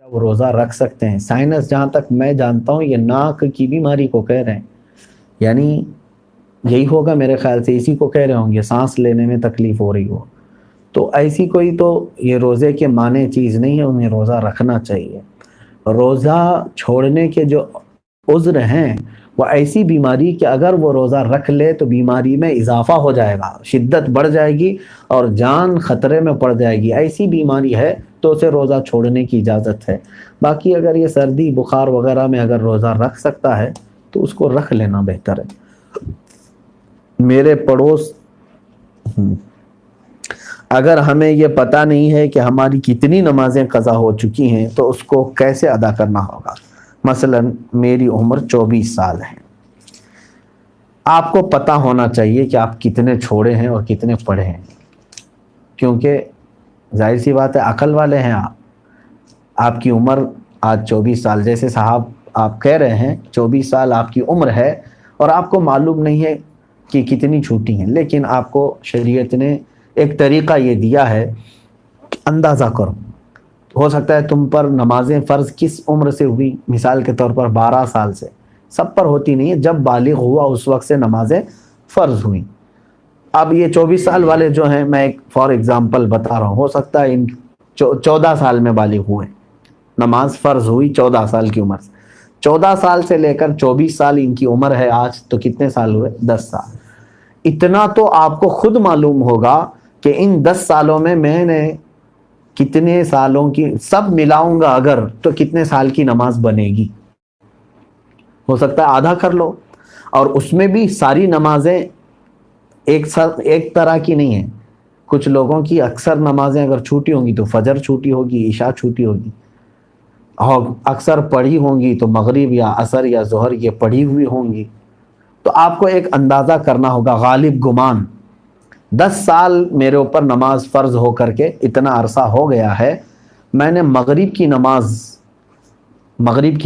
وہ روزہ رکھ سکتے ہیں. سائنس جہاں تک میں جانتا ہوں یہ ناک کی بیماری کو کہہ رہے ہیں, یعنی یہی ہوگا میرے خیال سے, اسی کو کہہ رہے ہوں گے, سانس لینے میں تکلیف ہو رہی ہو. تو ایسی کوئی تو یہ روزے کے معنی چیز نہیں ہے, انہیں روزہ رکھنا چاہیے. روزہ چھوڑنے کے جو عذر ہیں وہ ایسی بیماری کہ اگر وہ روزہ رکھ لے تو بیماری میں اضافہ ہو جائے گا, شدت بڑھ جائے گی اور جان خطرے میں پڑ جائے گی. ایسی بیماری ہے تو اسے روزہ چھوڑنے کی اجازت ہے. باقی اگر یہ سردی بخار وغیرہ میں اگر روزہ رکھ سکتا ہے تو اس کو رکھ لینا بہتر ہے. میرے پڑوس اگر ہمیں یہ پتہ نہیں ہے کہ ہماری کتنی نمازیں قضا ہو چکی ہیں تو اس کو کیسے ادا کرنا ہوگا؟ مثلا میری عمر 24 سال ہے. آپ کو پتہ ہونا چاہیے کہ آپ کتنے چھوڑے ہیں اور کتنے پڑھے ہیں, کیونکہ ظاہر سی بات ہے عقل والے ہیں آپ. آپ کی عمر آج 24 سال, جیسے صاحب آپ کہہ رہے ہیں 24 سال آپ کی عمر ہے اور آپ کو معلوم نہیں ہے کہ کتنی چھوٹی ہیں, لیکن آپ کو شریعت نے ایک طریقہ یہ دیا ہے کہ اندازہ کرو. ہو سکتا ہے تم پر نمازیں فرض کس عمر سے ہوئی, مثال کے طور پر 12 سال سے. سب پر ہوتی نہیں ہے, جب بالغ ہوا اس وقت سے نمازیں فرض ہوئیں. اب یہ 24 سال والے جو ہیں, میں ایک فار ایگزامپل بتا رہا ہوں, ہو سکتا ہے ان 14 سال میں بالغ ہوئے, نماز فرض ہوئی 14 سال کی عمر سے. 14 سال سے لے کر 24 سال ان کی عمر ہے آج, تو کتنے سال ہوئے؟ 10 سال. اتنا تو آپ کو خود معلوم ہوگا کہ ان 10 سالوں میں نے کتنے سالوں کی سب ملاؤں گا اگر تو کتنے سال کی نماز بنے گی. ہو سکتا ہے آدھا کر لو, اور اس میں بھی ساری نمازیں ایک طرح کی نہیں ہیں. کچھ لوگوں کی اکثر نمازیں اگر چھوٹی ہوں گی تو فجر چھوٹی ہوگی, عشاء چھوٹی ہوگی, اور اکثر پڑھی ہوں گی تو مغرب یا عصر یا ظہر یہ پڑھی ہوئی ہوں گی. تو آپ کو ایک اندازہ کرنا ہوگا, غالب گمان 10 سال میرے اوپر نماز فرض ہو کر کے اتنا عرصہ ہو گیا ہے, میں نے مغرب کی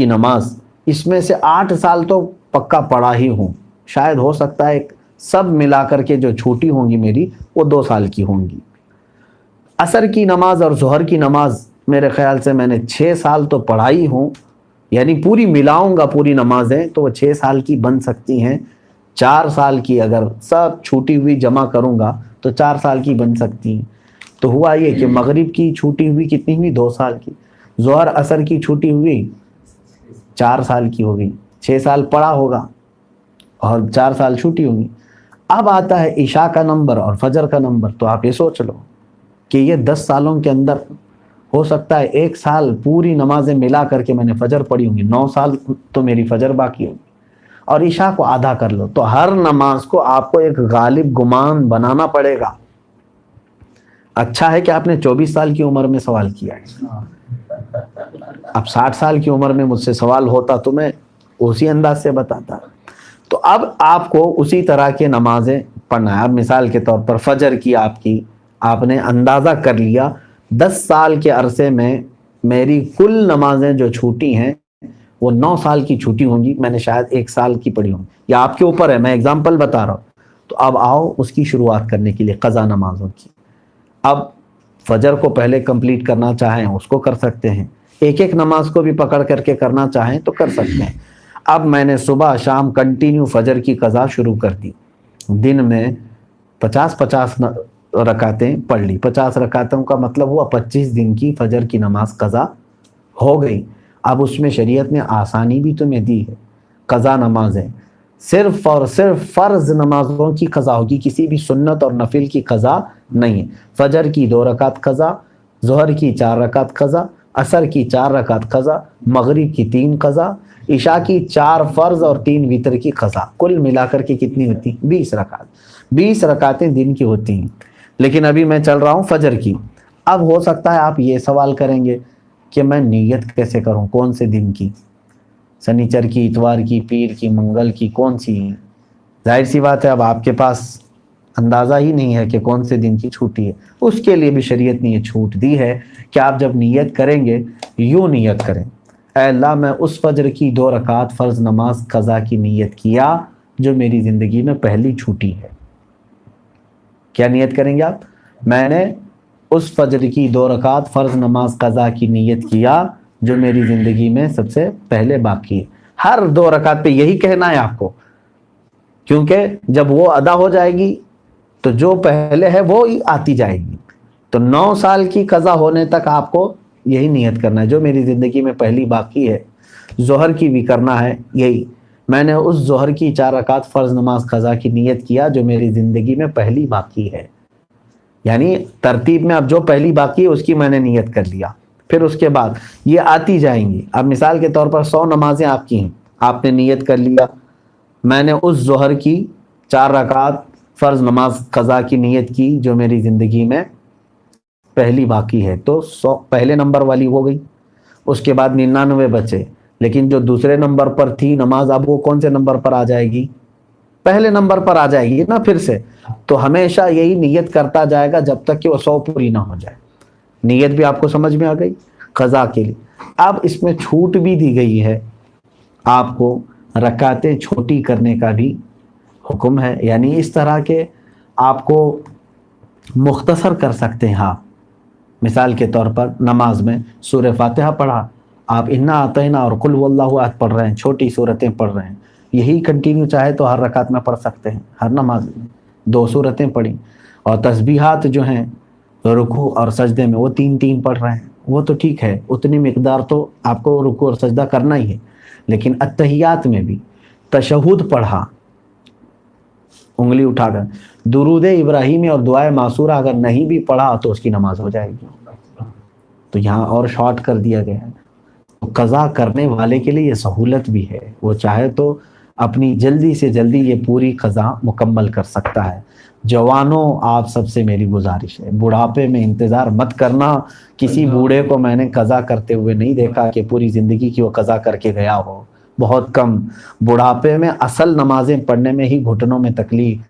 نماز اس میں سے 8 سال تو پکا پڑھا ہی ہوں. شاید ہو سکتا ہے سب ملا کر کے جو چھوٹی ہوں گی میری وہ 2 سال کی ہوں گی. عصر کی نماز اور ظہر کی نماز میرے خیال سے میں نے 6 سال تو پڑھائی ہوں, یعنی پوری ملاؤں گا پوری نمازیں تو وہ 6 سال کی بن سکتی ہیں. 4 سال کی اگر سب چھوٹی ہوئی جمع کروں گا تو 4 سال کی بن سکتی ہیں. تو ہوا یہ کہ مغرب کی چھوٹی ہوئی کتنی ہوئی؟ 2 سال کی. ظہر عصر کی چھوٹی ہوئی 4 سال کی ہوگی, 6 سال پڑھا ہوگا اور 4 سال چھوٹی ہوگی. اب آتا ہے عشاء کا نمبر اور فجر کا نمبر, تو آپ یہ سوچ لو کہ یہ 10 سالوں کے اندر ہو سکتا ہے 1 سال پوری نمازیں ملا کر کے میں نے فجر پڑھی ہوں گی, 9 سال تو میری فجر باقی ہوگی. اور عشاء کو آدھا کر لو, تو ہر نماز کو آپ کو ایک غالب گمان بنانا پڑے گا. اچھا ہے کہ آپ نے 24 سال کی عمر میں سوال کیا ہے. اب 60 سال کی عمر میں مجھ سے سوال ہوتا تو میں اسی انداز سے بتاتا. تو اب آپ کو اسی طرح کے نمازیں پڑھنا ہے. اب مثال کے طور پر فجر کی آپ نے اندازہ کر لیا 10 سال کے عرصے میں میری کل نمازیں جو چھوٹی ہیں وہ 9 سال کی چھوٹی ہوں گی, میں نے شاید 1 سال کی پڑھی ہوں, یا آپ کے اوپر ہے, میں اگزامپل بتا رہا ہوں. تو اب آؤ اس کی شروعات کرنے کے لیے قضا نمازوں کی. اب فجر کو پہلے کمپلیٹ کرنا چاہیں اس کو کر سکتے ہیں, ایک نماز کو بھی پکڑ کر کے کرنا چاہیں تو کر سکتے ہیں. اب میں نے صبح شام کنٹینیو فجر کی قضا شروع کر دی, دن میں 50 رکعتیں پڑھ لی. 50 رکعتوں کا مطلب ہوا 25 دن کی فجر کی نماز قضا ہو گئی. اب اس میں شریعت نے آسانی بھی تمہیں دی ہے. قضا نمازیں صرف اور صرف فرض نمازوں کی قضا ہوگی, کسی بھی سنت اور نفل کی قضا نہیں ہے. فجر کی 2 رکعت قضا, ظہر کی 4 رکعت قضا, عصر کی 4 رکعت قضا, مغرب کی 3 قضا, عشاء کی 4 فرض اور 3 وتر کی قضا. کل ملا کر کے کتنی ہوتی؟ 20 رکعت. 20 رکعتیں دن کی ہوتی ہیں. لیکن ابھی میں چل رہا ہوں فجر کی. اب ہو سکتا ہے آپ یہ سوال کریں گے کہ میں نیت کیسے کروں, کون سے دن کی, سنیچر کی, اتوار کی, پیر کی, منگل کی, کون سی؟ ظاہر سی بات ہے اب آپ کے پاس اندازہ ہی نہیں ہے کہ کون سے دن کی چھوٹی ہے. اس کے لیے بھی شریعت نے یہ چھوٹ دی ہے کہ آپ جب نیت کریں گے یوں نیت کریں, اے اللہ میں اس فجر کی 2 رکعت فرض نماز قضا کی نیت کیا جو میری زندگی میں پہلی چھوٹی ہے. کیا نیت کریں گے آپ؟ میں نے اس فجر کی 2 رکعت فرض نماز قضا کی نیت کیا جو میری زندگی میں سب سے پہلے باقی ہے. ہر 2 رکعت پہ یہی کہنا ہے آپ کو، کیونکہ جب وہ ادا ہو جائے گی تو جو پہلے ہے وہ ہی آتی جائے گی. تو 9 سال کی قضا ہونے تک آپ کو یہی نیت کرنا ہے، جو میری زندگی میں پہلی باقی ہے. ظہر کی بھی کرنا ہے یہی، میں نے اس ظہر کی 4 رکعت فرض نماز قضا کی نیت کیا جو میری زندگی میں پہلی باقی ہے. یعنی ترتیب میں اب جو پہلی باقی ہے اس کی میں نے نیت کر لیا، پھر اس کے بعد یہ آتی جائیں گی. اب مثال کے طور پر 100 نمازیں آپ کی ہیں، آپ نے نیت کر لیا میں نے اس ظہر کی 4 رکعت فرض نماز قضا کی نیت کی جو میری زندگی میں پہلی باقی ہے، تو 100 پہلے نمبر والی ہو گئی. اس کے بعد 99 بچے، لیکن جو دوسرے نمبر پر تھی نماز اب وہ کون سے نمبر پر آ جائے گی؟ پہلے نمبر پر آ جائے گی نا پھر سے. تو ہمیشہ یہی نیت کرتا جائے گا جب تک کہ وہ 100 پوری نہ ہو جائے. نیت بھی آپ کو سمجھ میں آ گئی قضا کے لیے. اب اس میں چھوٹ بھی دی گئی ہے آپ کو، رکعتیں چھوٹی کرنے کا بھی حکم ہے. یعنی اس طرح کے آپ کو مختصر کر سکتے ہیں آپ. مثال کے طور پر نماز میں سورہ فاتحہ پڑھا، آپ انا اعطینا اور قل هو اللہ احد پڑھ رہے ہیں، چھوٹی صورتیں پڑھ رہے ہیں، یہی کنٹینیو چاہے تو ہر رکعت میں پڑھ سکتے ہیں. ہر نماز میں 2 صورتیں پڑھی، اور تسبیحات جو ہیں رکوع اور سجدے میں وہ 3 پڑھ رہے ہیں، وہ تو ٹھیک ہے، اتنی مقدار تو آپ کو رکوع اور سجدہ کرنا ہی ہے. لیکن اتحیات میں بھی تشہد پڑھا انگلی اٹھا کر، درود ابراہیمی اور دعائے معصورہ اگر نہیں بھی پڑھا تو اس کی نماز ہو جائے گی. تو یہاں اور شارٹ کر دیا گیا ہے. قضا کرنے والے کے لیے یہ سہولت بھی ہے، وہ چاہے تو اپنی جلدی سے جلدی یہ پوری قضا مکمل کر سکتا ہے. جوانوں آپ سب سے میری گزارش ہے، بڑھاپے میں انتظار مت کرنا. کسی بوڑھے کو میں نے قضا کرتے ہوئے نہیں دیکھا کہ پوری زندگی کی وہ قضا کر کے گیا ہو، بہت کم. بڑھاپے میں اصل نمازیں پڑھنے میں ہی گھٹنوں میں تکلیف،